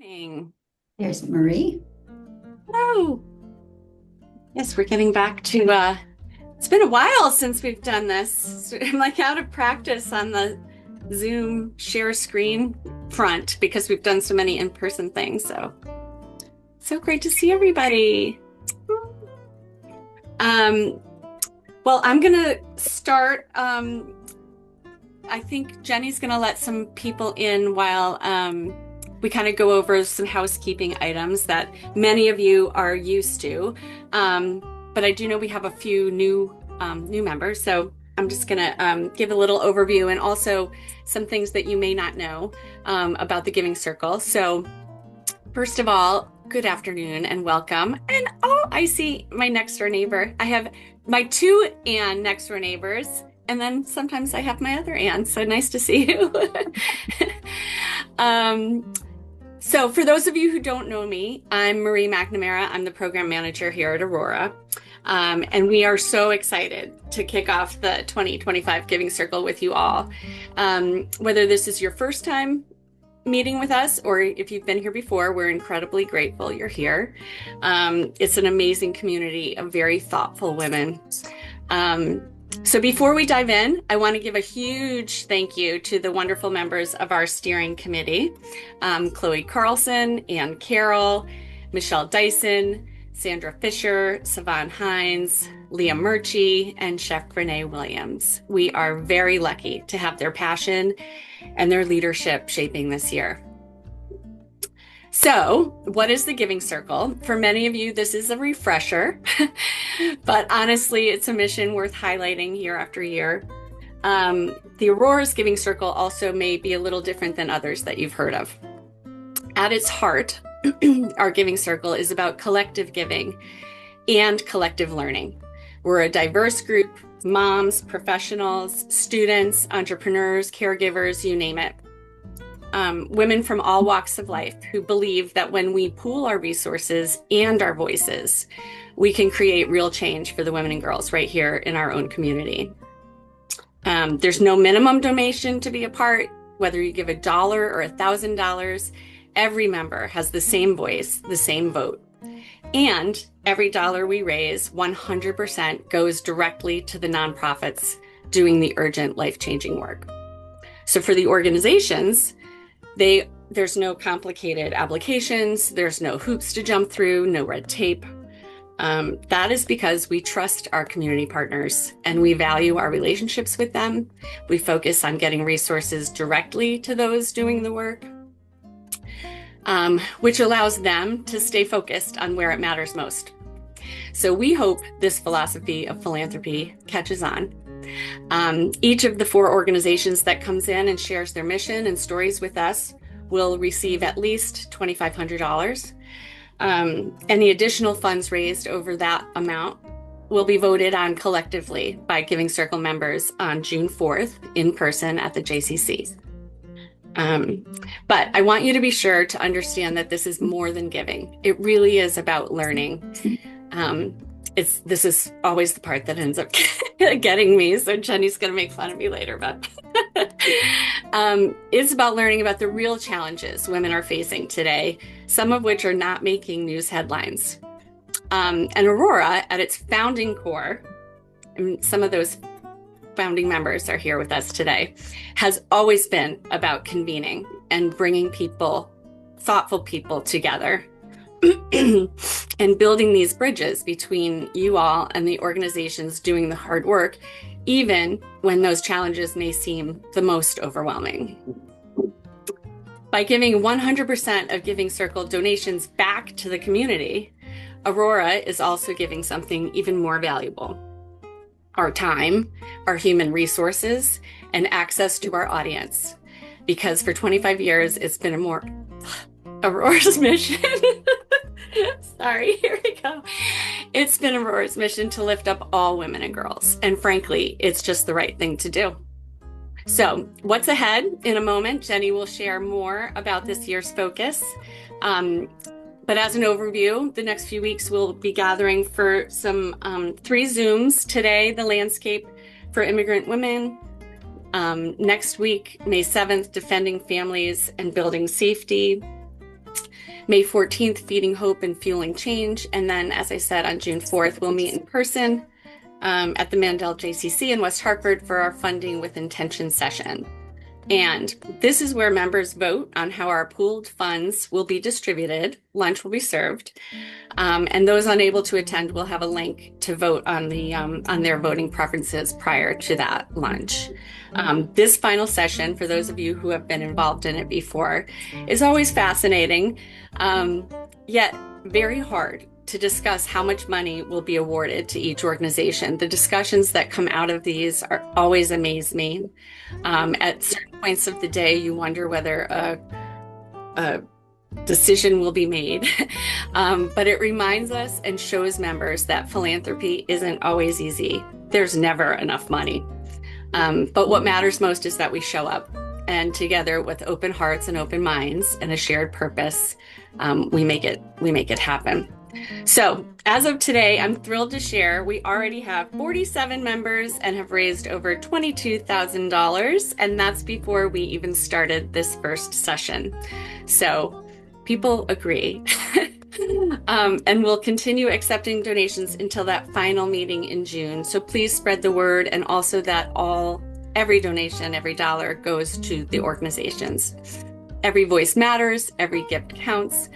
Morning. There's Marie. Hello. Yes, we're getting back to it's been a while since we've done this. So I'm like out of practice on the Zoom share screen front because we've done so many in-person things. So great to see everybody. Um, well, I'm gonna start. I think Jenny's gonna let some people in while we kind of go over some housekeeping items that many of you are used to. But I do know we have a few new members, so I'm just gonna give a little overview and also some things that you may not know about the Giving Circle. So first of all, good afternoon and welcome. And oh, I see my next door neighbor. I have my two Ann next door neighbors, and then sometimes I have my other Ann. So nice to see you. So for those of you who don't know me, I'm Marie McNamara. I'm the program manager here at Aurora. And we are so excited to kick off the 2025 Giving Circle with you all. Whether this is your first time meeting with us or if you've been here before, we're incredibly grateful you're here. It's an amazing community of very thoughtful women. So before we dive in, I want to give a huge thank you to the wonderful members of our steering committee, Chloe Carlson, Ann Carroll, Michelle Dyson, Sandra Fisher, Savan Hines, Leah Murchie, and Chef Renee Williams. We are very lucky to have their passion and their leadership shaping this year. So, what is the Giving Circle? For many of you, this is a refresher, but honestly, it's a mission worth highlighting year after year. The Aurora's Giving Circle also may be a little different than others that you've heard of. At its heart, our Giving Circle is about collective giving and collective learning. We're a diverse group, moms, students, entrepreneurs, caregivers, you name it. Women from all walks of life who believe that when we pool our resources and our voices, we can create real change for the women and girls right here in our own community. There's no minimum donation to be a part, whether you give $1 or $1,000, every member has the same voice, the same vote. And every dollar we raise, 100% goes directly to the nonprofits doing the urgent life-changing work. So for the organizations, there's no complicated applications, there's no hoops to jump through, no red tape. That is because we trust our community partners and we value our relationships with them. We focus on getting resources directly to those doing the work, which allows them to stay focused on where it matters most. So we hope this philosophy of philanthropy catches on. Each of the 4 organizations that comes in and shares their mission and stories with us will receive at least $2,500. And the additional funds raised over that amount will be voted on collectively by Giving Circle members on June 4th in person at the JCC. But I want you to be sure to understand that this is more than giving. It really is about learning. This is always the part that ends up getting me. So Jenny's going to make fun of me later, but it's about learning about the real challenges women are facing today, some of which are not making news headlines. And Aurora, at its founding core, and some of those founding members are here with us today, has always been about convening and bringing people, thoughtful people together and building these bridges between you all and the organizations doing the hard work, even when those challenges may seem the most overwhelming. By giving 100% of Giving Circle donations back to the community, Aurora is also giving something even more valuable: our time, our human resources, and access to our audience. Because for 25 years, it's been Aurora's mission. Sorry, here we go. It's been Aurora's mission to lift up all women and girls. And frankly, it's just the right thing to do. So what's ahead? In a moment, Jenny will share more about this year's focus. But as an overview, the next few weeks we'll be gathering for some 3 Zooms. Today, the landscape for immigrant women. Next week, May 7th, defending families and building safety. May 14th, Feeding Hope and Fueling Change. And then, as I said, on June 4th, we'll meet in person at the Mandel JCC in West Hartford for our Funding with Intention session. And this is where members vote on how our pooled funds will be distributed. Lunch will be served. And those unable to attend will have a link to vote on their voting preferences prior to that lunch. This final session, for those of you who have been involved in it before, is always fascinating, yet very hard to discuss how much money will be awarded to each organization. The discussions that come out of these are always amaze me. At certain points of the day, you wonder whether a decision will be made. But it reminds us and shows members that philanthropy isn't always easy. There's never enough money. But what matters most is that we show up, and together with open hearts and open minds and a shared purpose, we make it happen. So as of today, I'm thrilled to share we already have 47 members and have raised over $22,000, and that's before we even started this first session. So people agree. And we'll continue accepting donations until that final meeting in June. So please spread the word, and also that every donation, every dollar goes to the organizations. Every voice matters, every gift counts,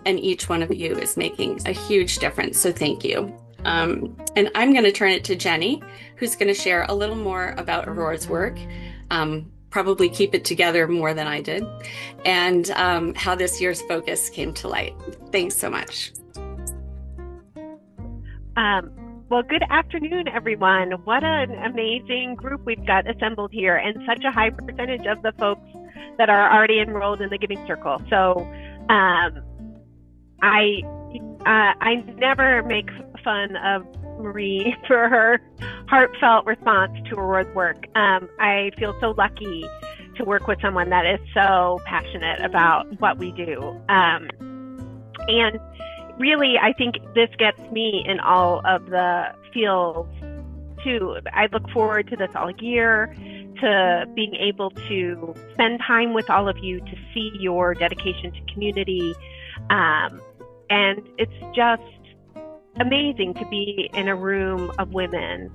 and each one of you is making a huge difference. So thank you. And I'm going to turn it to Jenny, who's going to share a little more about Aurora's work, probably keep it together more than I did, and how this year's focus came to light. Thanks so much. Well, good afternoon, everyone. What an amazing group we've got assembled here, and such a high percentage of the folks that are already enrolled in the Giving Circle. So I never make fun of Marie for her heartfelt response to Aurora's work. I feel so lucky to work with someone that is so passionate about what we do. And really, I think this gets me in all of the fields too. I look forward to this all year, to being able to spend time with all of you, to see your dedication to community. And it's just amazing to be in a room of women.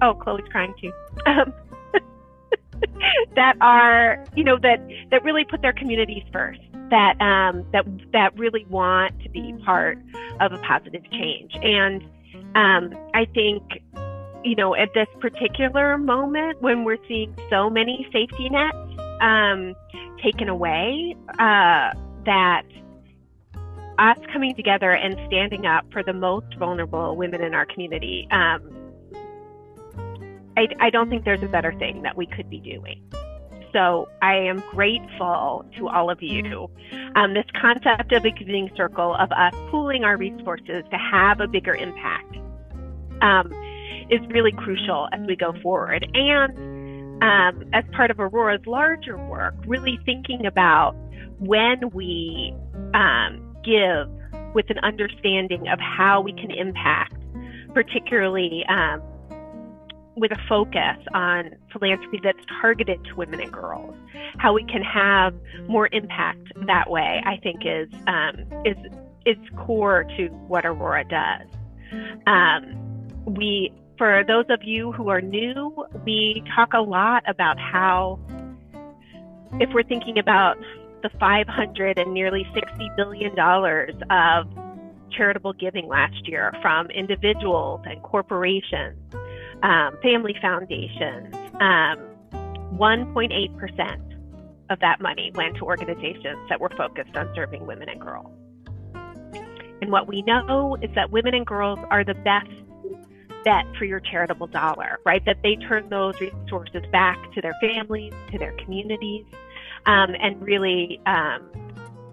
Oh, Chloe's crying too. That are, that really put their communities first, that really want to be part of a positive change. And I think, at this particular moment when we're seeing so many safety nets taken away, that us coming together and standing up for the most vulnerable women in our community, I don't think there's a better thing that we could be doing. So I am grateful to all of you. This concept of a giving circle, of us pooling our resources to have a bigger impact, is really crucial as we go forward. And as part of Aurora's larger work, really thinking about when we give with an understanding of how we can impact, particularly with a focus on philanthropy that's targeted to women and girls, how we can have more impact that way, I think is core to what Aurora does. For those of you who are new, we talk a lot about how, if we're thinking about the $500 and nearly $60 billion of charitable giving last year from individuals and corporations, family foundations, 1.8% of that money went to organizations that were focused on serving women and girls. And what we know is that women and girls are the best bet for your charitable dollar, right? That they turn those resources back to their families, to their communities, and really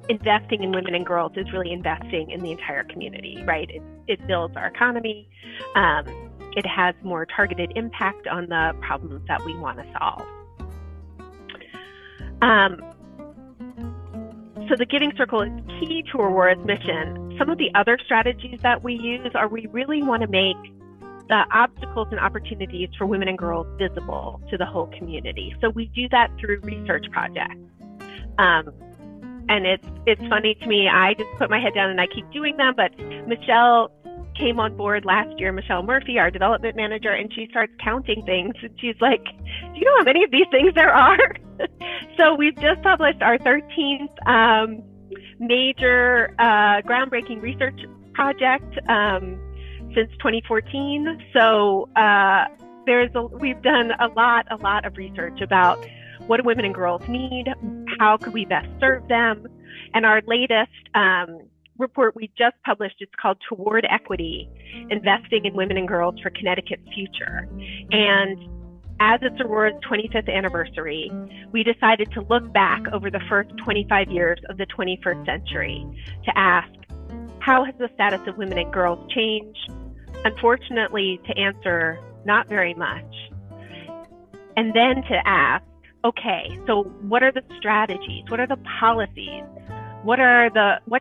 investing in women and girls is really investing in the entire community, right? It builds our economy. It has more targeted impact on the problems that we want to solve. So the Giving Circle is key to Aurora's mission. Some of the other strategies that we use are we really want to make the obstacles and opportunities for women and girls visible to the whole community. So we do that through research projects. and it's funny to me. I just put my head down and I keep doing them. But Michelle came on board last year, Michelle Murphy, our development manager, and she starts counting things. And she's like, do you know how many of these things there are? So we've just published our 13th major groundbreaking research project since 2014. So we've done a lot of research about what do women and girls need, how could we best serve them, and our latest report we just published, it's called Toward Equity, Investing in Women and Girls for Connecticut's Future. And as it's Aurora's 25th anniversary, we decided to look back over the first 25 years of the 21st century to ask, how has the status of women and girls changed? Unfortunately, to answer, not very much. And then to ask, okay, so what are the strategies? What are the policies? What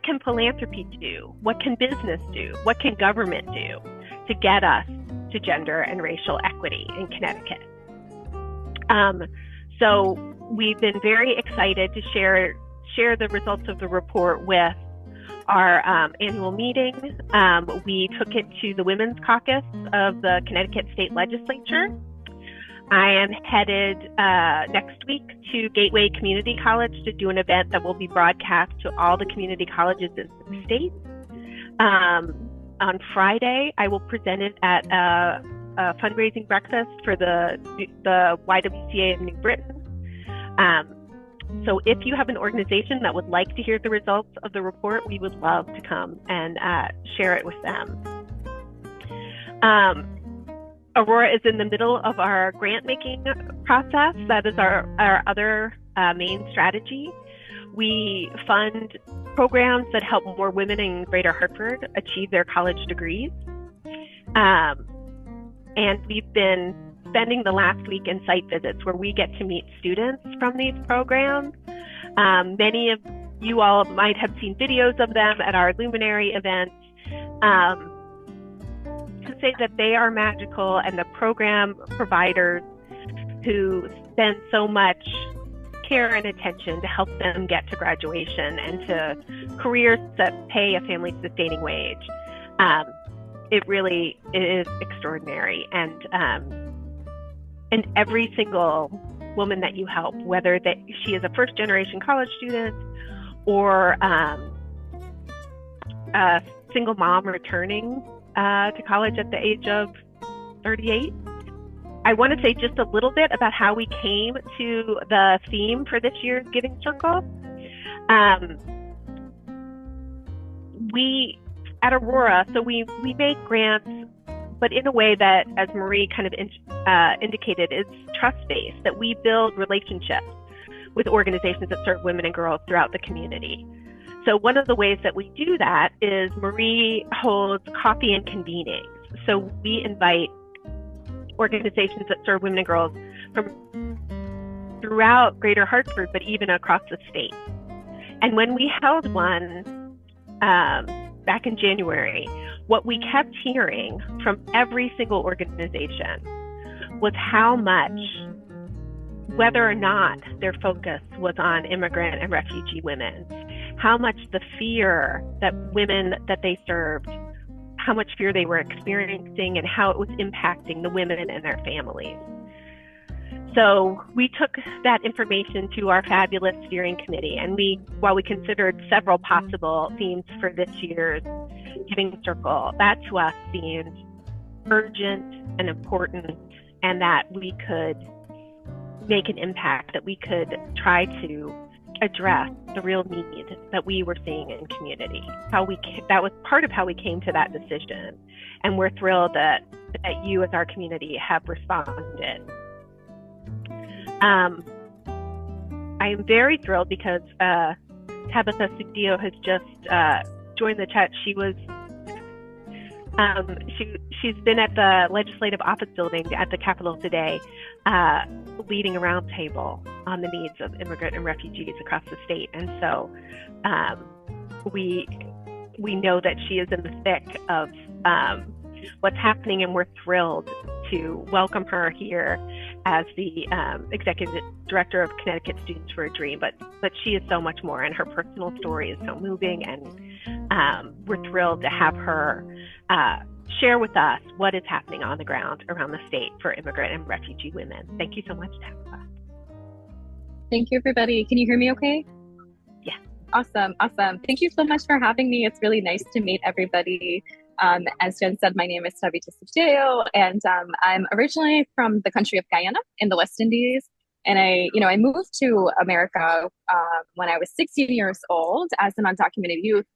can philanthropy do? What can business do? What can government do to get us to gender and racial equity in Connecticut? So we've been very excited to share the results of the report with our annual meeting. We took it to the Women's Caucus of the Connecticut State Legislature. I am headed next week to Gateway Community College to do an event that will be broadcast to all the community colleges in the state. On Friday, I will present it at a fundraising breakfast for the YWCA of New Britain. So if you have an organization that would like to hear the results of the report, we would love to come and share it with them. Aurora is in the middle of our grant making process. That is our other main strategy. We fund programs that help more women in Greater Hartford achieve their college degrees. And we've been spending the last week in site visits where we get to meet students from these programs. Many of you all might have seen videos of them at our Luminary events. To say that they are magical, and the program providers who spend so much care and attention to help them get to graduation and to careers that pay a family sustaining wage. It really is extraordinary. And every single woman that you help, whether that she is a first generation college student or a single mom returning to college at the age of 38. I want to say just a little bit about how we came to the theme for this year's Giving Circle. We at Aurora, so we make grants, but in a way that, as Marie kind of indicated, is trust-based, that we build relationships with organizations that serve women and girls throughout the community. So one of the ways that we do that is Marie holds coffee and convenings. So we invite organizations that serve women and girls from throughout Greater Hartford, but even across the state. And when we held one back in January, what we kept hearing from every single organization was how much, whether or not their focus was on immigrant and refugee women, how much the fear that women that they served, how much fear they were experiencing and how it was impacting the women and their families. So we took that information to our fabulous steering committee, and while we considered several possible themes for this year's Giving Circle, that to us seemed urgent and important, and that we could make an impact, that we could try to address the real need that we were seeing in community. That was part of how we came to that decision, and we're thrilled that you as our community have responded. I am very thrilled because Tabitha Sookdeo has just joined the chat. She's been at the Legislative Office Building at the Capitol today, leading a roundtable on the needs of immigrant and refugees across the state. And so we know that she is in the thick of what's happening, and we're thrilled to welcome her here as the executive director of Connecticut Students for a Dream, but she is so much more, and her personal story is so moving, and we're thrilled to have her share with us what is happening on the ground around the state for immigrant and refugee women. Thank you so much, Tabitha. Thank you, everybody. Can you hear me okay? Yeah. Awesome. Thank you so much for having me. It's really nice to meet everybody. As Jen said, my name is Tabitha Sookdeo, and I'm originally from the country of Guyana in the West Indies. And I moved to America when I was 16 years old as an undocumented youth.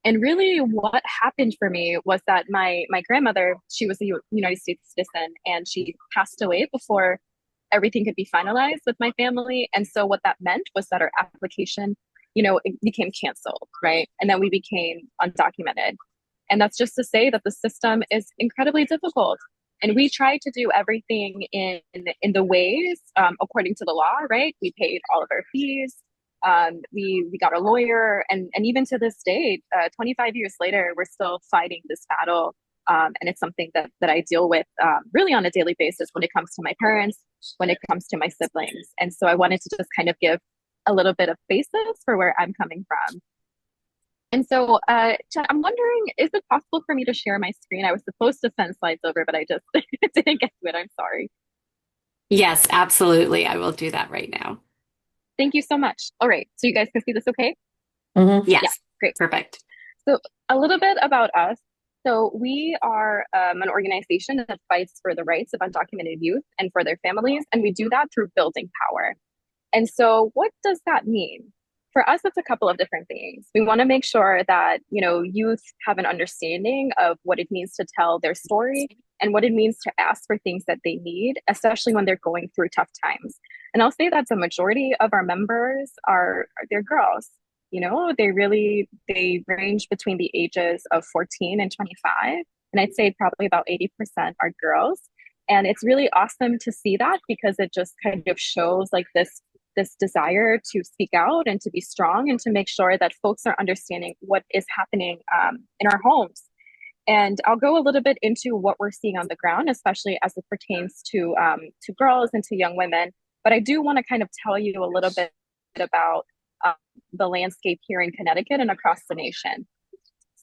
And really what happened for me was that my grandmother, she was a United States citizen, and she passed away before everything could be finalized with my family. And so what that meant was that our application, it became canceled, right? And then we became undocumented. And that's just to say that the system is incredibly difficult. And we tried to do everything in the ways according to the law, right? We paid all of our fees. We got a lawyer, and even to this day, 25 years later, we're still fighting this battle. And it's something that I deal with really on a daily basis when it comes to my parents, when it comes to my siblings. And so I wanted to just kind of give a little bit of basis for where I'm coming from. And so Jen, I'm wondering, is it possible for me to share my screen? I was supposed to send slides over, but I just didn't get to it. I'm sorry. Yes, absolutely. I will do that right now. Thank you so much. All right. So you guys can see this okay? Yes. Yeah, great. Perfect. So a little bit about us. So we are an organization that fights for the rights of undocumented youth and for their families. And we do that through building power. And so what does that mean? For us, it's a couple of different things. We want to make sure that, youth have an understanding of what it means to tell their story and what it means to ask for things that they need, especially when they're going through tough times. And I'll say that the majority of our members they're girls. They range between the ages of 14 and 25. And I'd say probably about 80% are girls. And it's really awesome to see that, because it just kind of shows like this desire to speak out and to be strong and to make sure that folks are understanding what is happening in our homes. And I'll go a little bit into what we're seeing on the ground, especially as it pertains to girls and to young women. But I do want to kind of tell you a little bit about the landscape here in Connecticut and across the nation.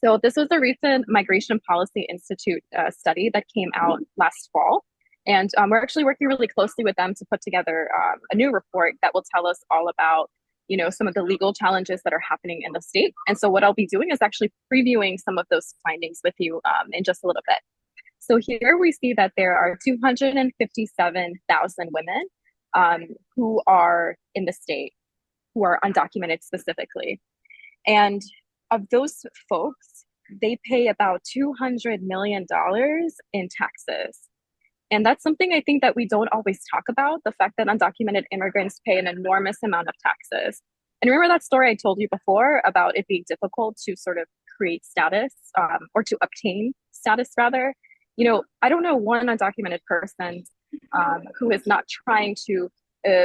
So this was a recent Migration Policy Institute study that came out last fall. And we're actually working really closely with them to put together a new report that will tell us all about, some of the legal challenges that are happening in the state. And so what I'll be doing is actually previewing some of those findings with you in just a little bit. So here we see that there are 257,000 women who are in the state, who are undocumented specifically. And of those folks, they pay about $200 million in taxes. And that's something I think that we don't always talk about, the fact that undocumented immigrants pay an enormous amount of taxes. And remember that story I told you before about it being difficult to sort of create status or to obtain status rather? I don't know one undocumented person who is not trying to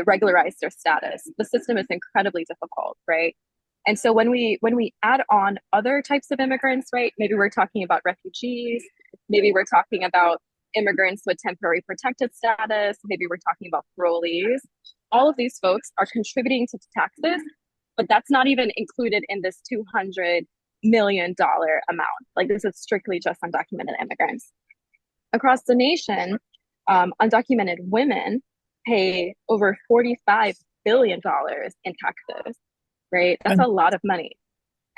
regularize their status. The system is incredibly difficult, right? And so when we add on other types of immigrants, right, maybe we're talking about refugees, maybe we're talking about immigrants with temporary protected status, maybe we're talking about parolees, all of these folks are contributing to taxes, but that's not even included in this $200 million amount. Like, this is strictly just undocumented immigrants. Across the nation, undocumented women pay over $45 billion in taxes, right? That's a lot of money.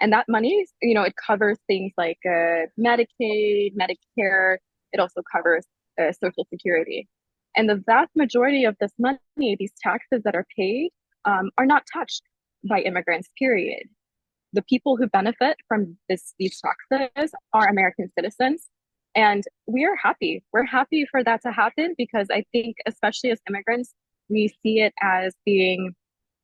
And that money, it covers things like Medicaid, Medicare. It also covers Social Security. And the vast majority of this money, these taxes that are paid, are not touched by immigrants, period. The people who benefit from these taxes are American citizens. And we are happy. We're happy for that to happen, because I think, especially as immigrants, we see it as being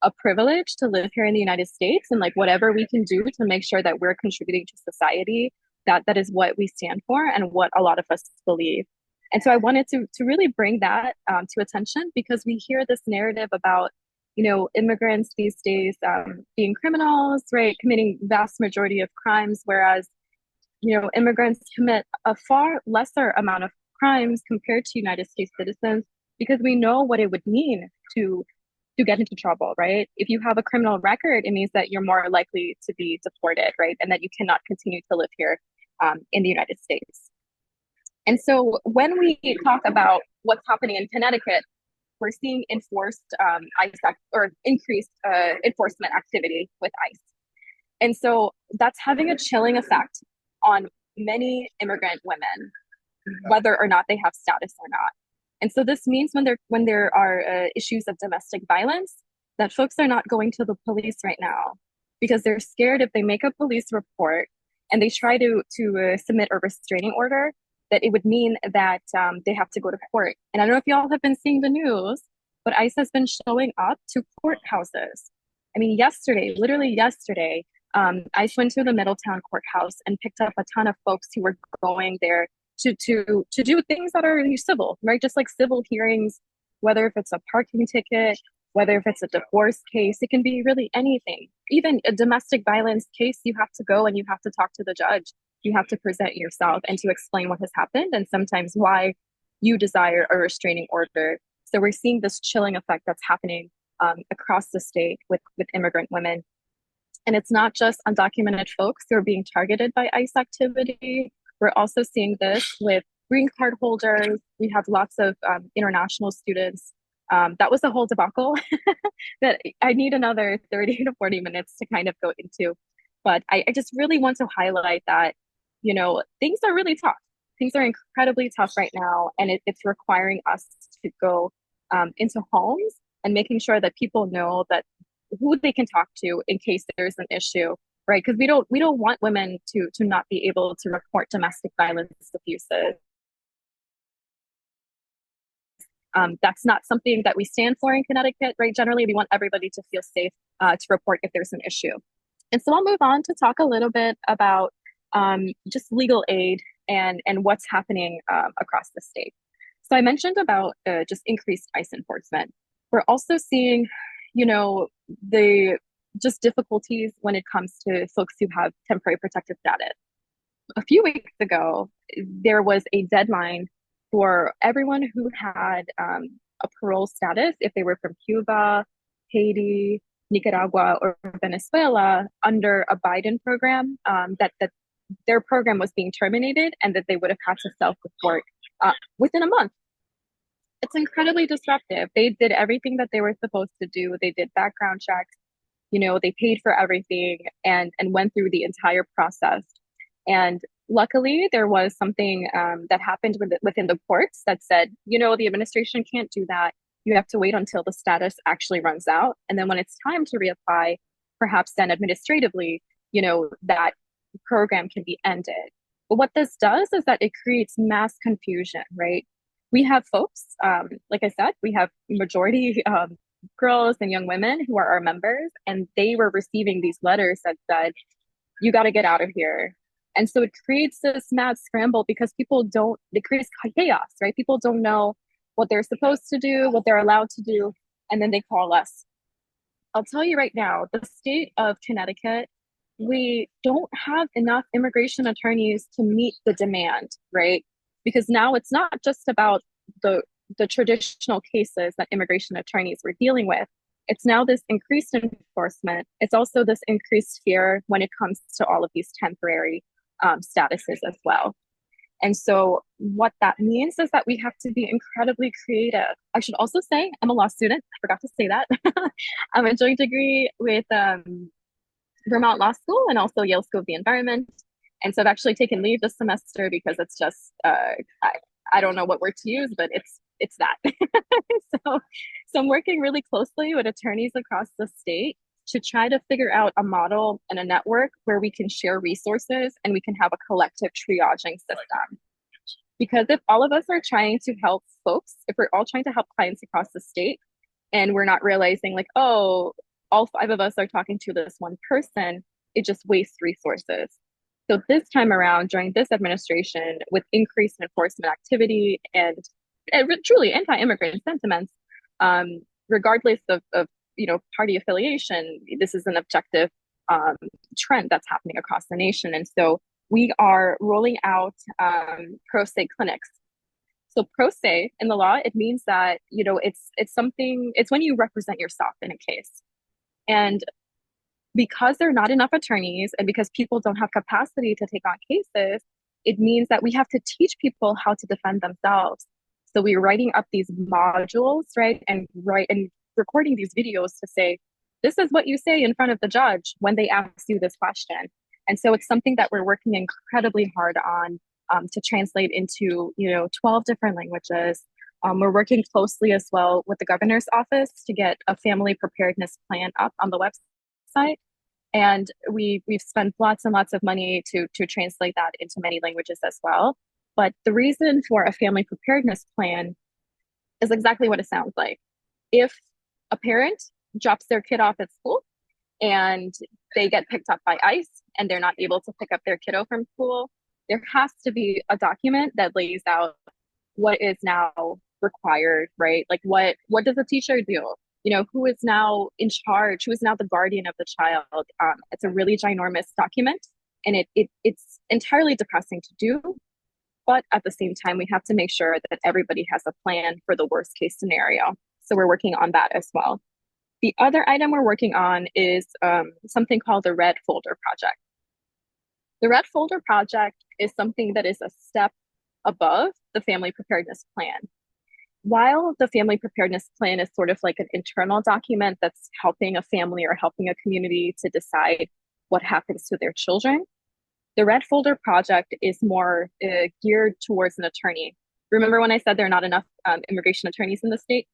a privilege to live here in the United States, and like whatever we can do to make sure that we're contributing to society, that is what we stand for and what a lot of us believe. And so I wanted to really bring that to attention, because we hear this narrative about, immigrants these days being criminals, right, committing vast majority of crimes, whereas, immigrants commit a far lesser amount of crimes compared to United States citizens, because we know what it would mean to get into trouble, right? If you have a criminal record, it means that you're more likely to be deported, right? And that you cannot continue to live here in the United States. And so when we talk about what's happening in Connecticut, we're seeing enforced ICE or increased enforcement activity with ICE. And so that's having a chilling effect on many immigrant women, whether or not they have status or not. And so this means when there are issues of domestic violence, that folks are not going to the police right now because they're scared if they make a police report and they try to submit a restraining order, that it would mean that they have to go to court. And I don't know if y'all have been seeing the news, but ICE has been showing up to courthouses. I mean, literally yesterday, ICE went to the Middletown courthouse and picked up a ton of folks who were going there to do things that are civil, right? Just like civil hearings, whether if it's a parking ticket, whether if it's a divorce case, it can be really anything. Even a domestic violence case, you have to go and you have to talk to the judge. You have to present yourself and to explain what has happened and sometimes why you desire a restraining order. So we're seeing this chilling effect that's happening across the state with immigrant women. And it's not just undocumented folks who are being targeted by ICE activity. We're also seeing this with green card holders. We have lots of international students. That was a whole debacle that I need another 30 to 40 minutes to kind of go into. But I just really want to highlight that, things are really tough. Things are incredibly tough right now. And it's requiring us to go into homes and making sure that people know that who they can talk to in case there's an issue, right? Because we don't want women to not be able to report domestic violence abuses. That's not something that we stand for in Connecticut, right? Generally, we want everybody to feel safe to report if there's an issue. And so I'll move on to talk a little bit about just legal aid and what's happening across the state. So I mentioned about just increased ICE enforcement. We're also seeing, the just difficulties when it comes to folks who have temporary protected status. A few weeks ago, there was a deadline for everyone who had a parole status, if they were from Cuba, Haiti, Nicaragua, or Venezuela, under a Biden program, that their program was being terminated and that they would have had to self-report within a month. It's incredibly disruptive. They did everything that they were supposed to do. They did background checks, they paid for everything and went through the entire process. And luckily, there was something that happened within the courts that said, the administration can't do that. You have to wait until the status actually runs out. And then when it's time to reapply, perhaps then administratively, that program can be ended. But what this does is that it creates mass confusion, right? We have folks, like I said, we have majority girls and young women who are our members, and they were receiving these letters that said, you got to get out of here. And so it creates this mad scramble because it creates chaos, right? People don't know what they're supposed to do, what they're allowed to do, and then they call us. I'll tell you right now, the state of Connecticut, we don't have enough immigration attorneys to meet the demand, right? Because now it's not just about the traditional cases that immigration attorneys were dealing with. It's now this increased enforcement. It's also this increased fear when it comes to all of these temporary statuses as well. And so what that means is that we have to be incredibly creative. I should also say I'm a law student. I forgot to say that. I'm a joint degree with Vermont Law School and also Yale School of the Environment. And so I've actually taken leave this semester because it's just, I don't know what word to use, but it's that. so I'm working really closely with attorneys across the state to try to figure out a model and a network where we can share resources and we can have a collective triaging system. Because if all of us are trying to help folks, if we're all trying to help clients across the state, and we're not realizing like, oh, all 5 of us are talking to this one person, it just wastes resources. So this time around, during this administration, with increased enforcement activity and truly anti-immigrant sentiments, regardless of party affiliation, this is an objective trend that's happening across the nation. And so we are rolling out pro se clinics. So pro se in the law, it means that, it's something, it's when you represent yourself in a case. And because there are not enough attorneys and because people don't have capacity to take on cases, it means that we have to teach people how to defend themselves. So we're writing up these modules, right? And recording these videos to say, this is what you say in front of the judge when they ask you this question. And so it's something that we're working incredibly hard on, to translate into, 12 different languages. We're working closely as well with the governor's office to get a family preparedness plan up on the website. And we've spent lots and lots of money to translate that into many languages as well. But the reason for a family preparedness plan is exactly what it sounds like. If a parent drops their kid off at school and they get picked up by ICE and they're not able to pick up their kiddo from school, there has to be a document that lays out what is now required, right? Like what does a teacher do? Who is now in charge? Who is now the guardian of the child? It's a really ginormous document, and it's entirely depressing to do. But at the same time, we have to make sure that everybody has a plan for the worst case scenario. So we're working on that as well. The other item we're working on is something called the Red Folder Project. The Red Folder Project is something that is a step above the Family Preparedness Plan. While the Family Preparedness Plan is sort of like an internal document that's helping a family or helping a community to decide what happens to their children, the Red Folder Project is more geared towards an attorney. Remember when I said there are not enough immigration attorneys in the state,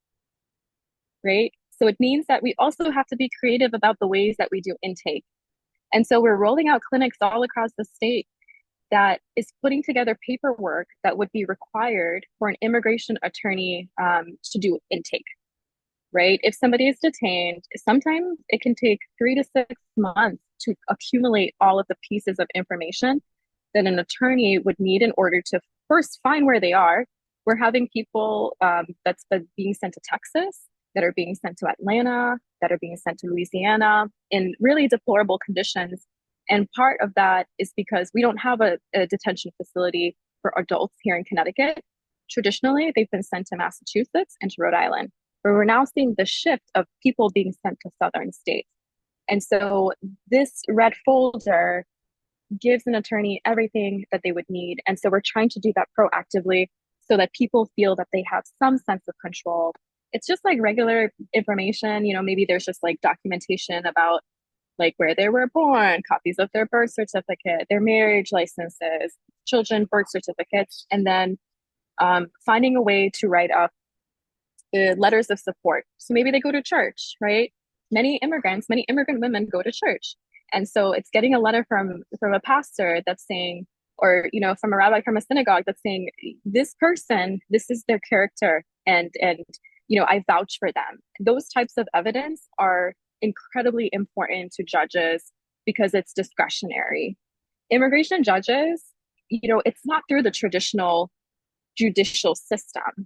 right? So it means that we also have to be creative about the ways that we do intake. And so we're rolling out clinics all across the state that is putting together paperwork that would be required for an immigration attorney to do intake, right? If somebody is detained, sometimes it can take 3 to 6 months to accumulate all of the pieces of information that an attorney would need in order to first find where they are. We're having people that's being sent to Texas, that are being sent to Atlanta, that are being sent to Louisiana in really deplorable conditions. And part of that is because we don't have a detention facility for adults here in Connecticut. Traditionally, they've been sent to Massachusetts and to Rhode Island, where we're now seeing the shift of people being sent to southern states. And so this red folder gives an attorney everything that they would need. And so we're trying to do that proactively so that people feel that they have some sense of control. It's just like regular information, maybe there's just like documentation about like where they were born, copies of their birth certificate, their marriage licenses, children birth certificates, and then finding a way to write up the letters of support. So maybe they go to church, right? Many immigrant women go to church. And so it's getting a letter from a pastor that's saying, or, from a rabbi from a synagogue that's saying, this person, this is their character. And I vouch for them. Those types of evidence are incredibly important to judges because it's discretionary. Immigration judges, it's not through the traditional judicial system.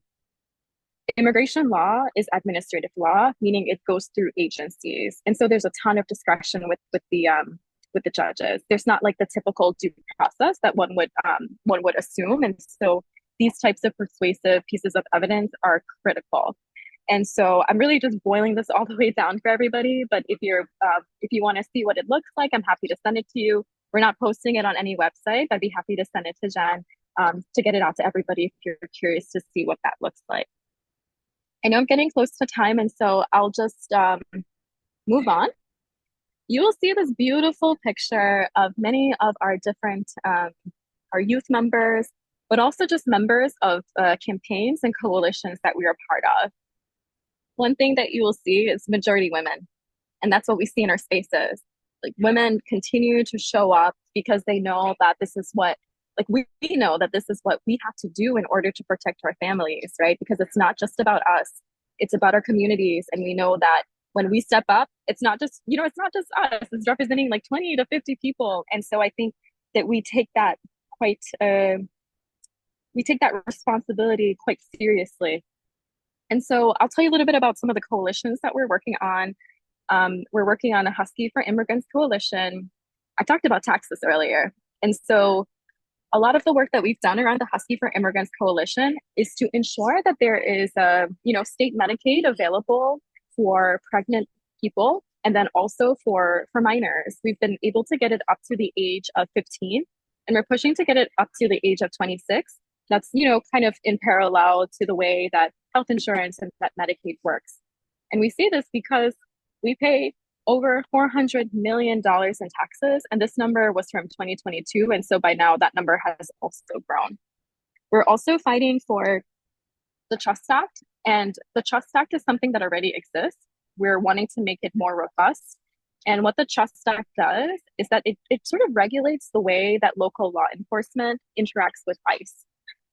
Immigration law is administrative law, meaning it goes through agencies. And so there's a ton of discretion with the judges. There's not like the typical due process that one would assume. And so these types of persuasive pieces of evidence are critical. And so I'm really just boiling this all the way down for everybody. But if you want to see what it looks like, I'm happy to send it to you. We're not posting it on any website. I'd be happy to send it to Jen to get it out to everybody if you're curious to see what that looks like. I know I'm getting close to time, and so I'll just move on. You will see this beautiful picture of many of our different our youth members, but also just members of campaigns and coalitions that we are part of. One thing that you will see is majority women, and that's what we see in our spaces. Like women continue to show up because they know that this is what, like we know that this is what we have to do in order to protect our families, right? Because it's not just about us, it's about our communities. And we know that when we step up, it's not just, it's not just us, it's representing like 20 to 50 people. And so I think that we take that responsibility quite seriously. And so I'll tell you a little bit about some of the coalitions that we're working on. We're working on a Husky for Immigrants coalition. I talked about taxes earlier. And so a lot of the work that we've done around the Husky for Immigrants Coalition is to ensure that there is a, state Medicaid available for pregnant people and then also for minors. We've been able to get it up to the age of 15, and we're pushing to get it up to the age of 26. That's, kind of in parallel to the way that health insurance and that Medicaid works. And we see this because we pay over $400 million in taxes, and this number was from 2022. And so by now, that number has also grown. We're also fighting for the Trust Act, and the Trust Act is something that already exists. We're wanting to make it more robust. And what the Trust Act does is that it sort of regulates the way that local law enforcement interacts with ICE.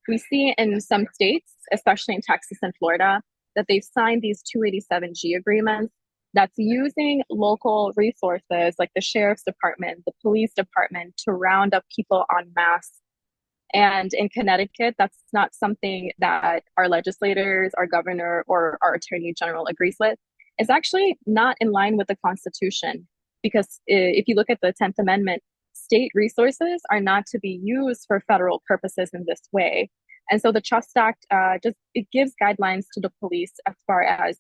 We see in some states, especially in Texas and Florida, that they've signed these 287G agreements that's using local resources like the sheriff's department, the police department to round up people en masse. And in Connecticut, that's not something that our legislators, our governor, or our attorney general agrees with. It's actually not in line with the Constitution, because if you look at the 10th Amendment, state resources are not to be used for federal purposes in this way. And so the Trust Act it gives guidelines to the police as far as,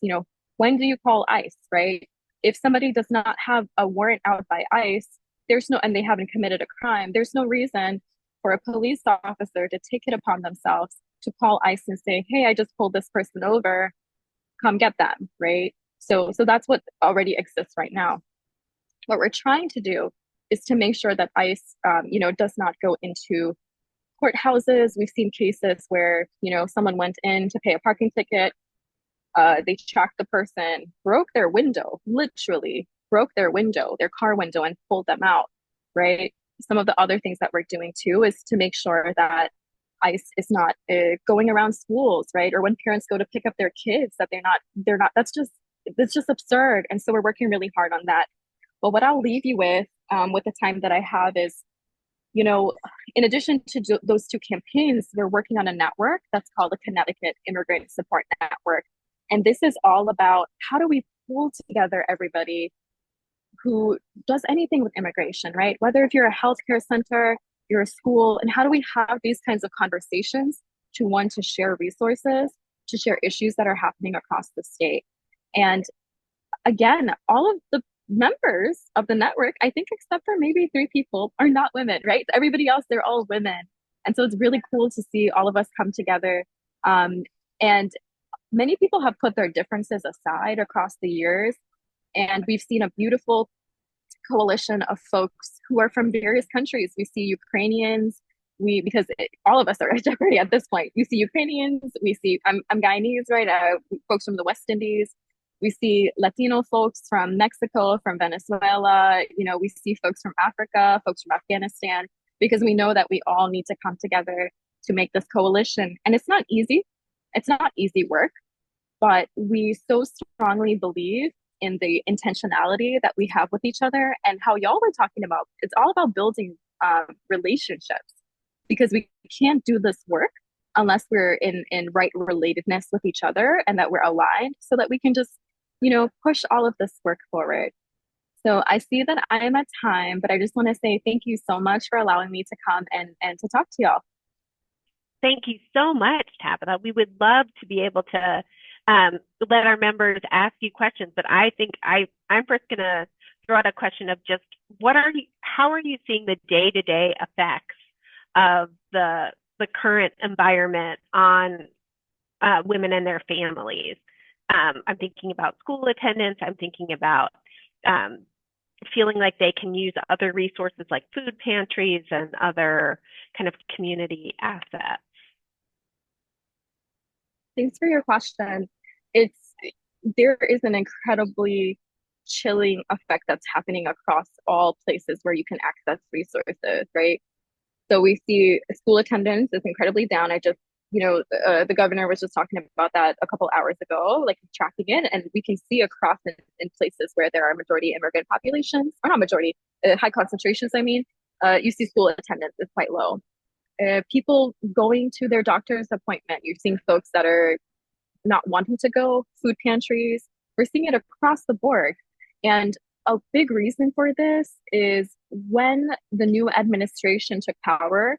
when do you call ICE, right? If somebody does not have a warrant out by ICE, and they haven't committed a crime, there's no reason for a police officer to take it upon themselves to call ICE and say, hey, I just pulled this person over, come get them, right? So that's what already exists right now. What we're trying to do is to make sure that ICE, does not go into courthouses. We've seen cases where, someone went in to pay a parking ticket. They tracked the person, broke their window, literally broke their car window, and pulled them out, right? Some of the other things that we're doing too is to make sure that ICE is not going around schools, right? Or when parents go to pick up their kids, that they're not, it's just absurd. And so we're working really hard on that. But what I'll leave you with the time that I have is, in addition to those two campaigns, we're working on a network that's called the Connecticut Immigrant Support Network. And this is all about how do we pull together everybody who does anything with immigration, right? Whether if you're a healthcare center, you're a school, and how do we have these kinds of conversations to share resources, to share issues that are happening across the state. And again, all of the members of the network, I think except for maybe 3 people, are not women, right? Everybody else, they're all women. And so it's really cool to see all of us come together. And many people have put their differences aside across the years. And we've seen a beautiful coalition of folks who are from various countries. We see Ukrainians, because all of us are at jeopardy at this point. We see Ukrainians, we see, I'm Guyanese, right? Folks from the West Indies. We see Latino folks from Mexico, from Venezuela. We see folks from Africa, folks from Afghanistan, because we know that we all need to come together to make this coalition. And it's not easy. It's not easy work, but we so strongly believe in the intentionality that we have with each other, and how y'all were talking about. It's all about building relationships, because we can't do this work unless we're in right relatedness with each other, and that we're aligned, so that we can just, push all of this work forward. So I see that I am at time, but I just want to say thank you so much for allowing me to come and to talk to y'all. Thank you so much, Tabitha. We would love to be able to let our members ask you questions, but I think I'm first going to throw out a question of just how are you seeing the day-to-day effects of the current environment on women and their families? I'm thinking about school attendance. I'm thinking about feeling like they can use other resources like food pantries and other kind of community assets. Thanks for your question. There is an incredibly chilling effect that's happening across all places where you can access resources, right? So we see school attendance is incredibly down. The governor was just talking about that a couple hours ago, like tracking it, and we can see across in places where there are majority immigrant populations, or not majority, high concentrations, you see school attendance is quite low. People going to their doctor's appointment, you're seeing folks that are not wanting to go, food pantries. We're seeing it across the board. And a big reason for this is when the new administration took power,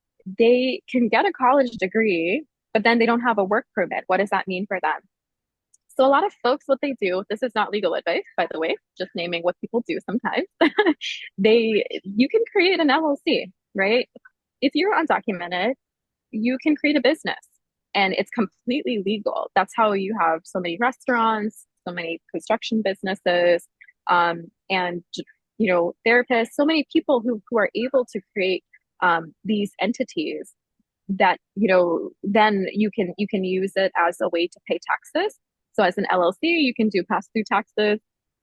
they can get a college degree, but then they don't have a work permit. What does that mean for them? So a lot of folks, what they do, this is not legal advice, by the way, just naming what people do sometimes. You can create an LLC, right? If you're undocumented, you can create a business and it's completely legal. That's how you have so many restaurants, so many construction businesses, and therapists, so many people who are able to create these entities that then you can use it as a way to pay taxes. So as an LLC, you can do pass-through taxes.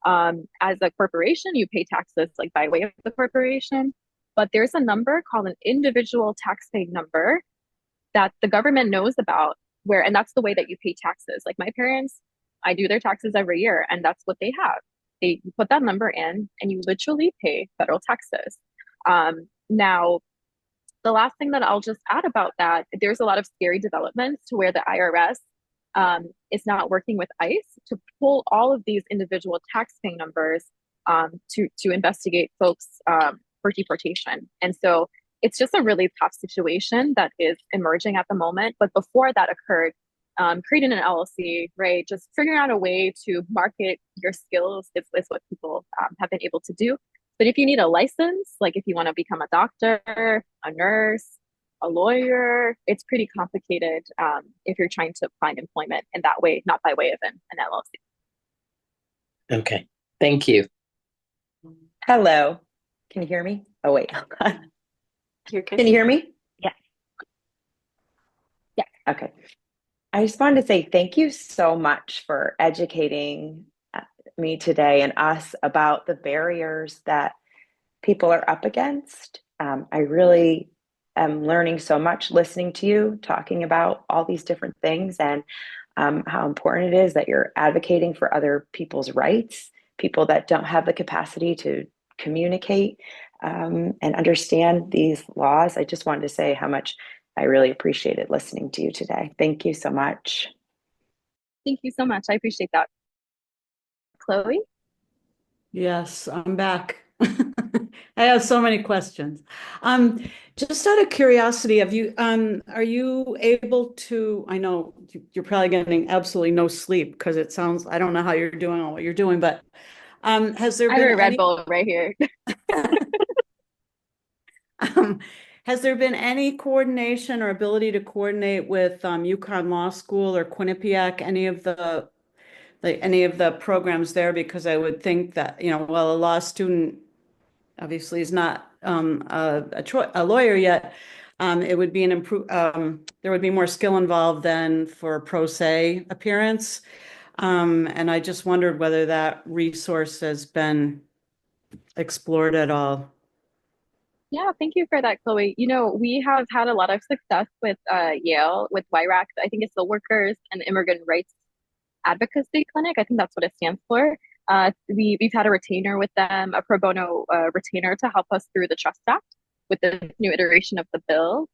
As a corporation, you pay taxes like by way of the corporation. But there's a number called an individual taxpaying number that the government knows about, and that's the way that you pay taxes. Like my parents, I do their taxes every year, and that's what they have. They put that number in, and you literally pay federal taxes. Now, the last thing that I'll just add about that, there's a lot of scary developments to where the IRS is not working with ICE to pull all of these individual taxpaying numbers to investigate folks for deportation. And so it's just a really tough situation that is emerging at the moment. But before that occurred, creating an LLC, right, just figuring out a way to market your skills is what people have been able to do. But if you need a license, like if you want to become a doctor, a nurse, a lawyer, it's pretty complicated if you're trying to find employment in that way, not by way of an LLC. Okay, thank you. Hello, can you hear me? Oh wait, can You're good. you hear me? Yes. Yeah. Okay. I just wanted to say thank you so much for educating me today and us about the barriers that people are up against. I really am learning so much listening to you talking about all these different things and how important it is that you're advocating for other people's rights, people that don't have the capacity to communicate and understand these laws. I just wanted to say how much I really appreciated listening to you today. Thank you so much. Thank you so much. I appreciate that. Chloe? Yes, I'm back. I have so many questions. Just out of curiosity, are you able to, I know you're probably getting absolutely no sleep because it sounds, I don't know how you're doing all what you're doing, but has there I have been a Red Bull right here. Has there been any coordination or ability to coordinate with UConn Law School or Quinnipiac, any of the programs there? Because I would think that, while a law student obviously is not a lawyer yet, it would be there would be more skill involved than for a pro se appearance. And I just wondered whether that resource has been explored at all. Yeah, thank you for that, Chloe. We have had a lot of success with Yale, with WIRAC. I think it's the Workers and Immigrant Rights Advocacy Clinic. I think that's what it stands for. We've had a retainer with them, a pro bono retainer to help us through the Trust Act with the new iteration of the bill.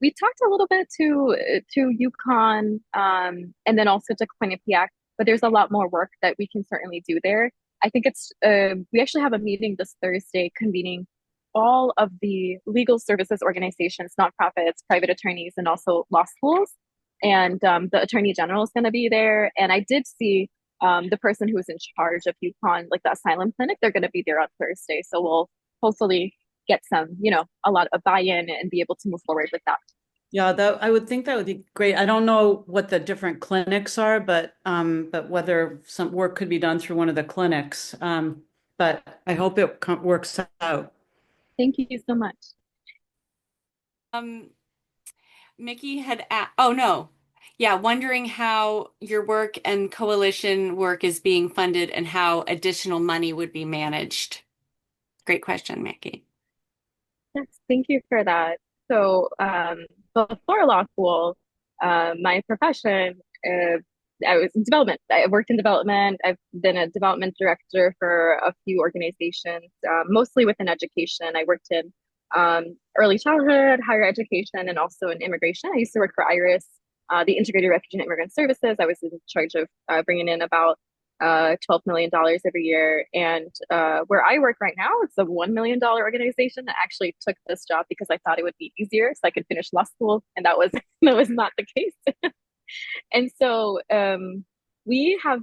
We talked a little bit to UConn and then also to Quinnipiac, but there's a lot more work that we can certainly do there. I think we actually have a meeting this Thursday convening all of the legal services organizations, nonprofits, private attorneys, and also law schools. And the Attorney General is going to be there. And I did see the person who was in charge of UConn, like the asylum clinic, they're going to be there on Thursday. So we'll hopefully get a lot of buy-in and be able to move forward with that. Yeah, I would think that would be great. I don't know what the different clinics are, but whether some work could be done through one of the clinics. But I hope it works out. Thank you so much. Mickey had wondering how your work and coalition work is being funded and how additional money would be managed. Great question, Mickey. Yes, thank you for that. So before law school, my profession, I was in development. I worked in development. I've been a development director for a few organizations, mostly within education. I worked in early childhood, higher education, and also in immigration. I used to work for IRIS, the Integrated Refugee and Immigrant Services. I was in charge of bringing in about $12 million every year. And where I work right now, it's a $1 million organization that actually took this job because I thought it would be easier so I could finish law school. And that was that was not the case. And so we have,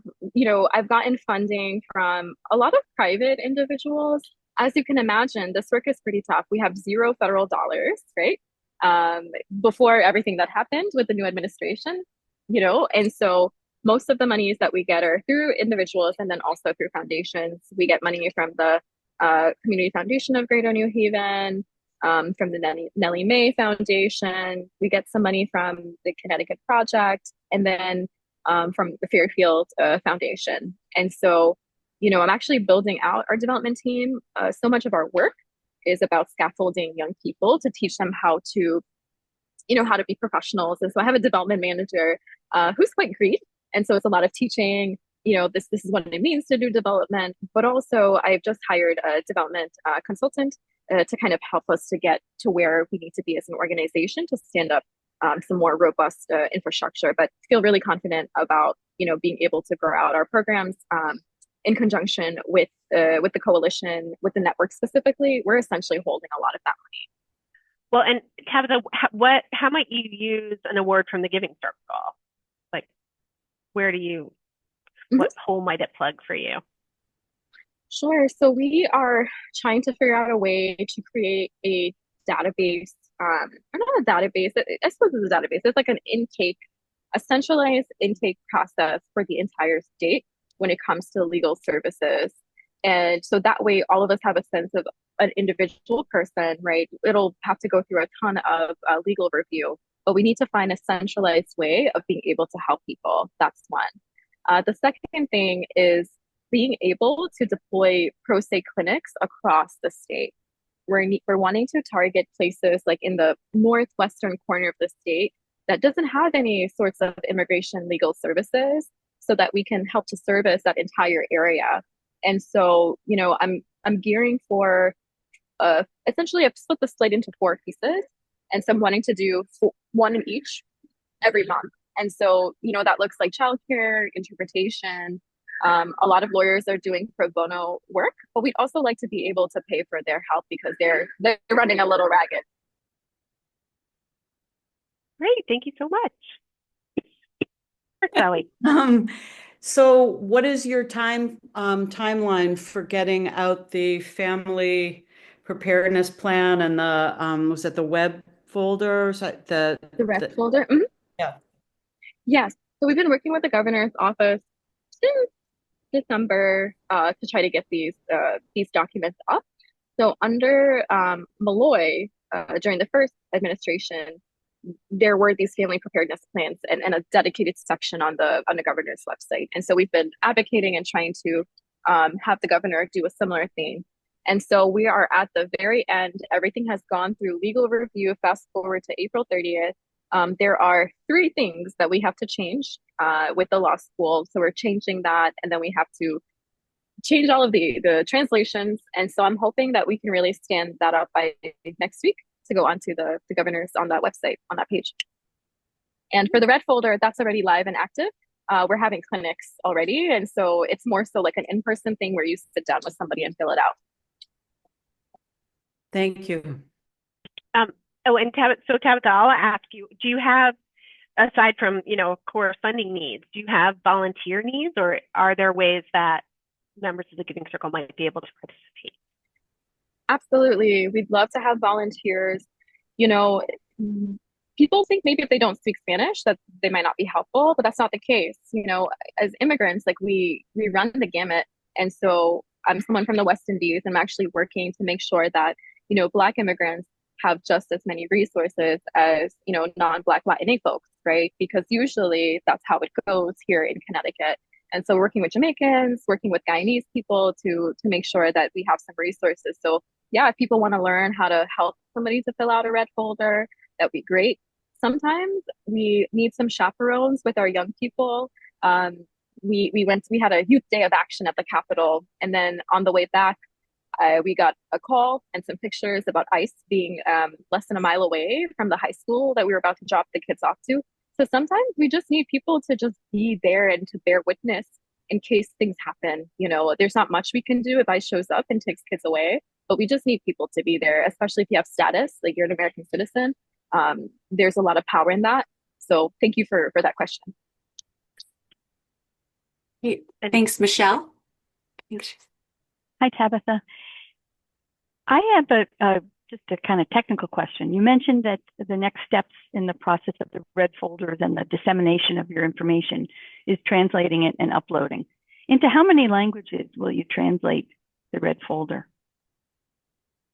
I've gotten funding from a lot of private individuals. As you can imagine, this work is pretty tough. We have zero federal dollars, right? Before everything that happened with the new administration, and so most of the monies that we get are through individuals and then also through foundations. We get money from the Community Foundation of Greater New Haven, from the Nellie Mae Foundation. We get some money from the Connecticut Project, and then from the Fairfield Foundation. And so, I'm actually building out our development team. So much of our work is about scaffolding young people to teach them how to, how to be professionals. And so I have a development manager who's quite great. And so it's a lot of teaching, this is what it means to do development. But also I've just hired a development consultant to kind of help us to get to where we need to be as an organization to stand up some more robust infrastructure, but feel really confident about, being able to grow out our programs in conjunction with the coalition, with the network specifically. We're essentially holding a lot of that money. Well, and Tabitha, how might you use an award from the Giving Circle? Like, where do you, what hole might it plug for you? Sure. So we are trying to figure out a way to create a database, or not a database, I suppose it's a database. It's like a centralized intake process for the entire state when it comes to legal services. And so that way, all of us have a sense of an individual person, right? It'll have to go through a ton of legal review, but we need to find a centralized way of being able to help people. That's one. The second thing is being able to deploy pro se clinics across the state. We're wanting to target places like in the northwestern corner of the state that doesn't have any sorts of immigration legal services, so that we can help to service that entire area. And so, I'm gearing for essentially I've split the slate into 4 pieces. And so I'm wanting to do one in each every month. And so, that looks like childcare, interpretation. A lot of lawyers are doing pro bono work, but we'd also like to be able to pay for their help because they're running a little ragged. Great, thank you so much. Sally. So what is your timeline for getting out the family preparedness plan and the was it the web folder? Or the red folder? Mm-hmm. Yeah. Yes. So we've been working with the governor's office since December to try to get these documents up. So under Malloy, during the first administration, there were these family preparedness plans and a dedicated section on the governor's website. And so we've been advocating and trying to have the governor do a similar thing. And so we are at the very end. Everything has gone through legal review. Fast forward to April 30th. There are 3 things that we have to change with the law school. So we're changing that, and then we have to change all of the translations. And so I'm hoping that we can really stand that up by next week to go onto the governor's on that website, on that page. And for the red folder, that's already live and active. We're having clinics already. And so it's more so like an in-person thing where you sit down with somebody and fill it out. Thank you. Oh, and Tabitha, I'll ask you, do you have, aside from, core funding needs, do you have volunteer needs, or are there ways that members of the Giving Circle might be able to participate? Absolutely. We'd love to have volunteers. People think maybe if they don't speak Spanish that they might not be helpful, but that's not the case. As immigrants, like we run the gamut. And so I'm someone from the West Indies. I'm actually working to make sure that, Black immigrants have just as many resources as, non-Black Latina folks, right? Because usually that's how it goes here in Connecticut. And so working with Jamaicans, working with Guyanese people to make sure that we have some resources. So yeah, if people want to learn how to help somebody to fill out a red folder, that would be great. Sometimes we need some chaperones with our young people. We had a youth day of action at the Capitol. And then on the way back, we got a call and some pictures about ICE being less than a mile away from the high school that we were about to drop the kids off to. So sometimes we just need people to just be there and to bear witness in case things happen. There's not much we can do if ICE shows up and takes kids away, but we just need people to be there, especially if you have status, like you're an American citizen. There's a lot of power in that. So thank you for that question. Great. Thanks, Michelle. Thanks. Hi, Tabitha. I have just a kind of technical question. You mentioned that the next steps in the process of the red folders and the dissemination of your information is translating it and uploading. Into how many languages will you translate the red folder?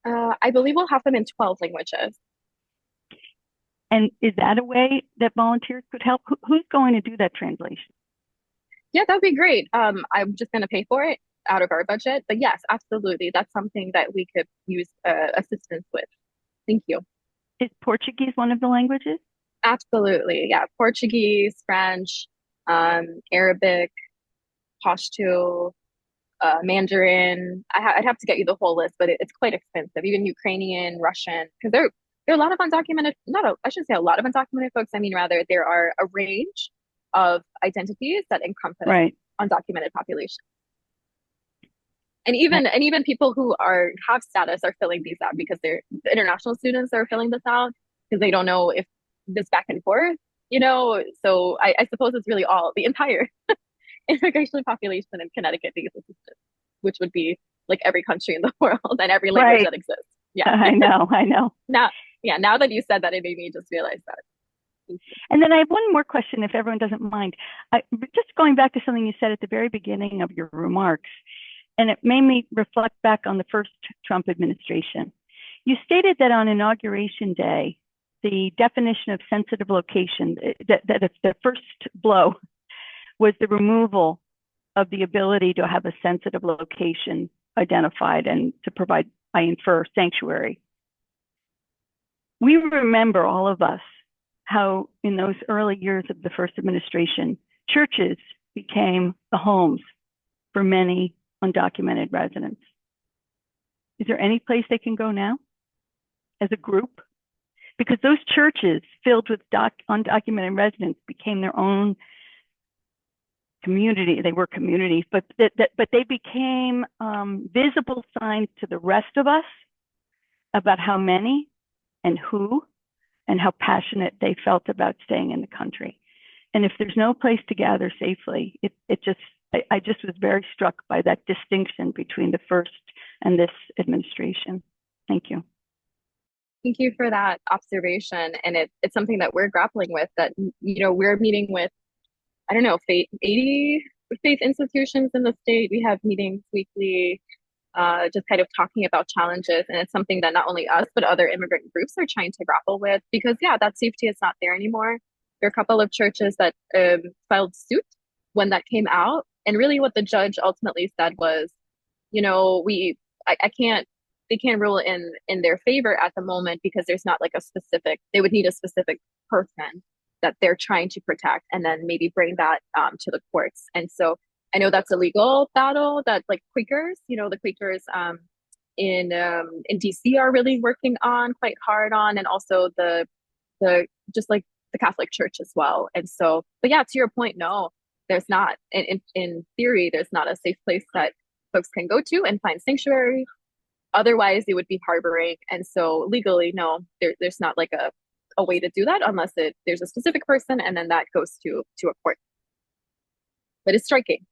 I believe we'll have them in 12 languages. And is that a way that volunteers could help? Who's going to do that translation? Yeah, that'd be great. I'm just going to pay for it out of our budget. But yes, absolutely. That's something that we could use assistance with. Thank you. Is Portuguese one of the languages? Absolutely. Yeah. Portuguese, French, Arabic, Pashto, Mandarin. I'd have to get you the whole list, but it's quite expensive. Even Ukrainian, Russian, because there are a lot of undocumented, I shouldn't say a lot of undocumented folks. I mean, rather, there are a range of identities that encompass undocumented population. And even people who have status are filling these out because the international students are filling this out because they don't know if this back and forth, So I suppose it's really the entire immigration population in Connecticut needs assistance, which would be like every country in the world and every language that exists. Yeah, I know. Now that you said that, it made me just realize that. And then I have one more question, if everyone doesn't mind. Just going back to something you said at the very beginning of your remarks, and it made me reflect back on the first Trump administration. You stated that on Inauguration Day, the definition of sensitive location, that the first blow was the removal of the ability to have a sensitive location identified and to provide, I infer, sanctuary. We remember, all of us, how in those early years of the first administration, churches became the homes for many undocumented residents. Is there any place they can go now as a group? Because those churches filled with undocumented residents became their own community. They were communities, but they became visible signs to the rest of us about how many and who and how passionate they felt about staying in the country. And if there's no place to gather safely, I just was very struck by that distinction between the first and this administration. Thank you. Thank you for that observation. And it's something that we're grappling with, that, we're meeting with, 80 faith institutions in the state. We have meetings weekly, just kind of talking about challenges. And it's something that not only us, but other immigrant groups are trying to grapple with, because that safety is not there anymore. There are a couple of churches that filed suit when that came out. And really what the judge ultimately said was, they can't rule in their favor at the moment because there's not like they would need a specific person that they're trying to protect, and then maybe bring that to the courts. And so I know that's a legal battle that like Quakers, the Quakers in DC are really working on quite hard on, and also the just like the Catholic Church as well. And so, but to your point, no, there's not, in theory, there's not a safe place that folks can go to and find sanctuary. Otherwise, they would be harboring. And so legally, no, there's not like a way to do that unless there's a specific person, and then that goes to a court. But it's striking.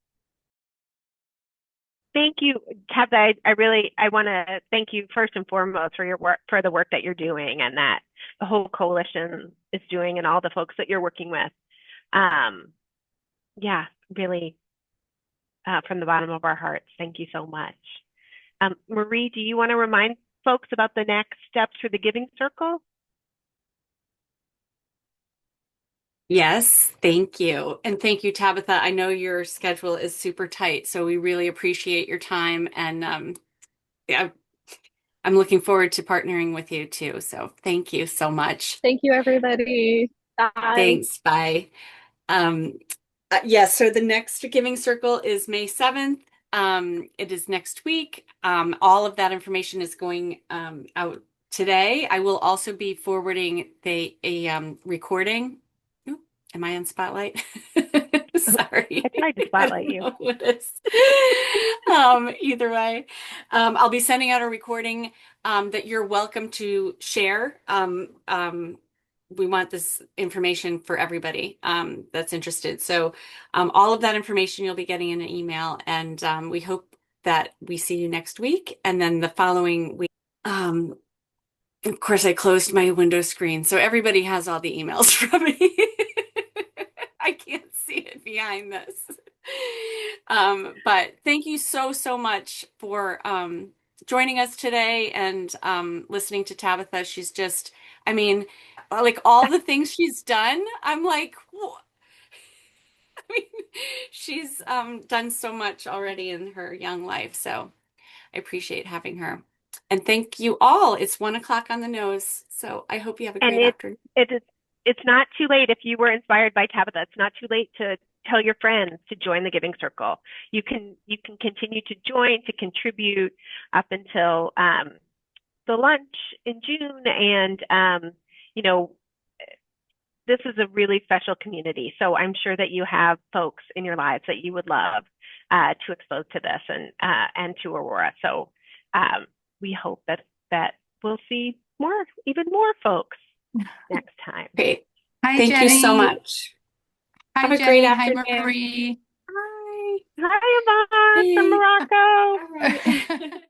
Thank you, Tabitha. I want to thank you first and foremost for your work, for the work that you're doing, and that the whole coalition is doing, and all the folks that you're working with. Really, from the bottom of our hearts, thank you so much. Marie, do you want to remind folks about the next steps for the Giving Circle? Yes, thank you. And thank you, Tabitha. I know your schedule is super tight, so we really appreciate your time. And I'm looking forward to partnering with you too. So thank you so much. Thank you, everybody. Bye. Thanks. Bye. So the next Giving Circle is May 7th. It is next week. All of that information is going out today. I will also be forwarding a recording. Am I on Spotlight? Sorry. I tried to spotlight you. What is? Either way, I'll be sending out a recording that you're welcome to share. We want this information for everybody that's interested. So all of that information you'll be getting in an email, and we hope that we see you next week. And then the following week, of course, I closed my window screen, so everybody has all the emails from me. I can't see it behind this. But thank you so, so much for joining us today and listening to Tabitha. She's just, I mean, like all the things she's done, I'm like, I mean, she's done so much already in her young life. So I appreciate having her. And thank you all. It's 1 o'clock on the nose. So I hope you have a great afternoon. It's not too late if you were inspired by Tabitha. It's not too late to tell your friends to join the Giving Circle. You can continue to join, to contribute up until the lunch in June. And this is a really special community. So I'm sure that you have folks in your lives that you would love to expose to this and to Aurora. So we hope that we'll see even more folks next time. Great. Hi, Thank Jenny. you so much. Hi, Have a Jenny. great Hi, afternoon. Marie. Hi. Hi, Yvonne from Morocco. All right.